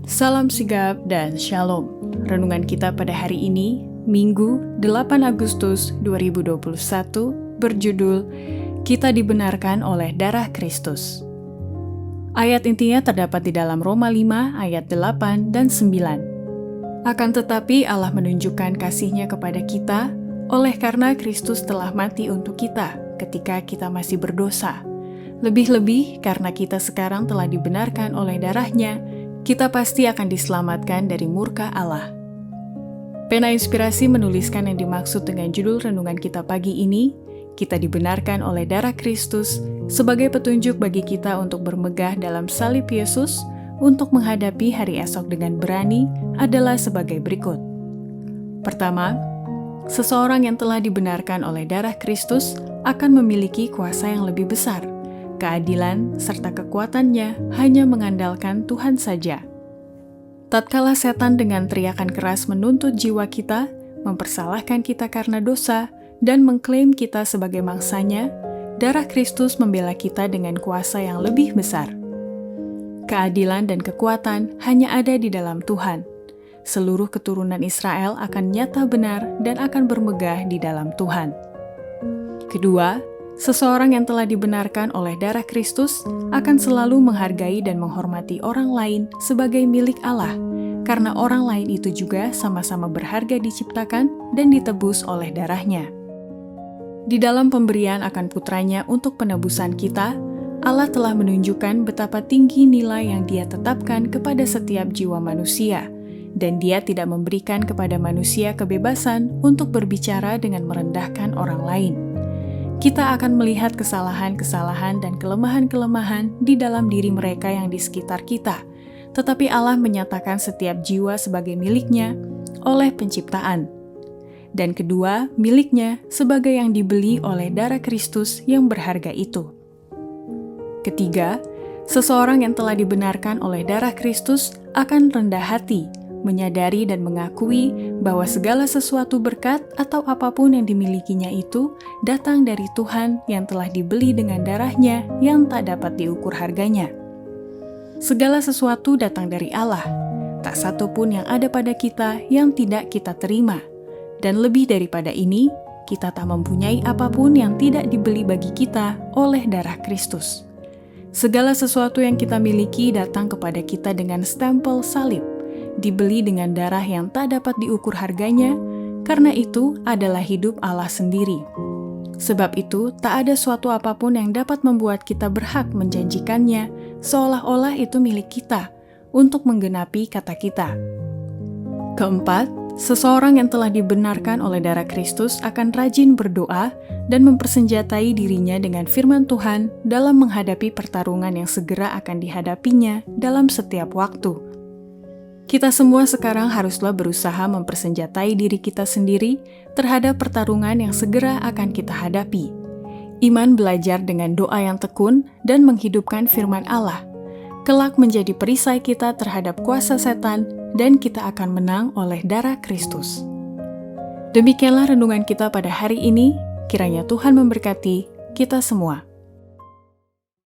Salam sigap dan shalom. Renungan kita pada hari ini, Minggu 8 Agustus 2021, berjudul Kita Dibenarkan oleh Darah Kristus. Ayat intinya terdapat di dalam Roma 5 ayat 8 dan 9. Akan tetapi Allah menunjukkan kasih-Nya kepada kita oleh karena Kristus telah mati untuk kita ketika kita masih berdosa. Lebih-lebih karena kita sekarang telah dibenarkan oleh darah-Nya, kita pasti akan diselamatkan dari murka Allah. Pena Inspirasi menuliskan yang dimaksud dengan judul renungan kita pagi ini, kita dibenarkan oleh darah Kristus sebagai petunjuk bagi kita untuk bermegah dalam salib Yesus untuk menghadapi hari esok dengan berani adalah sebagai berikut. Pertama, seseorang yang telah dibenarkan oleh darah Kristus akan memiliki kuasa yang lebih besar. Keadilan serta kekuatannya hanya mengandalkan Tuhan saja. Tatkala setan dengan teriakan keras menuntut jiwa kita, mempersalahkan kita karena dosa, dan mengklaim kita sebagai mangsanya, darah Kristus membela kita dengan kuasa yang lebih besar. Keadilan dan kekuatan hanya ada di dalam Tuhan. Seluruh keturunan Israel akan nyata benar dan akan bermegah di dalam Tuhan. Kedua, seseorang yang telah dibenarkan oleh darah Kristus akan selalu menghargai dan menghormati orang lain sebagai milik Allah, karena orang lain itu juga sama-sama berharga diciptakan dan ditebus oleh darah-Nya. Di dalam pemberian akan putranya untuk penebusan kita, Allah telah menunjukkan betapa tinggi nilai yang Dia tetapkan kepada setiap jiwa manusia, dan Dia tidak memberikan kepada manusia kebebasan untuk berbicara dengan merendahkan orang lain. Kita akan melihat kesalahan-kesalahan dan kelemahan-kelemahan di dalam diri mereka yang di sekitar kita, tetapi Allah menyatakan setiap jiwa sebagai milik-Nya oleh penciptaan. Dan kedua, milik-Nya sebagai yang dibeli oleh darah Kristus yang berharga itu. Ketiga, seseorang yang telah dibenarkan oleh darah Kristus akan rendah hati, menyadari dan mengakui bahwa segala sesuatu berkat atau apapun yang dimilikinya itu datang dari Tuhan yang telah dibeli dengan darah-Nya yang tak dapat diukur harganya. Segala sesuatu datang dari Allah, tak satu pun yang ada pada kita yang tidak kita terima. Dan lebih daripada ini, kita tak mempunyai apapun yang tidak dibeli bagi kita oleh darah Kristus. Segala sesuatu yang kita miliki datang kepada kita dengan stempel salib, dibeli dengan darah yang tak dapat diukur harganya, karena itu adalah hidup Allah sendiri. Sebab itu, tak ada suatu apapun yang dapat membuat kita berhak menjanjikannya, seolah-olah itu milik kita, untuk menggenapi kata kita. Keempat, seseorang yang telah dibenarkan oleh darah Kristus akan rajin berdoa dan mempersenjatai dirinya dengan firman Tuhan dalam menghadapi pertarungan yang segera akan dihadapinya dalam setiap waktu. Kita semua sekarang haruslah berusaha mempersenjatai diri kita sendiri terhadap pertarungan yang segera akan kita hadapi. Iman belajar dengan doa yang tekun dan menghidupkan firman Allah. Kelak menjadi perisai kita terhadap kuasa setan dan kita akan menang oleh darah Kristus. Demikianlah renungan kita pada hari ini. Kiranya Tuhan memberkati kita semua.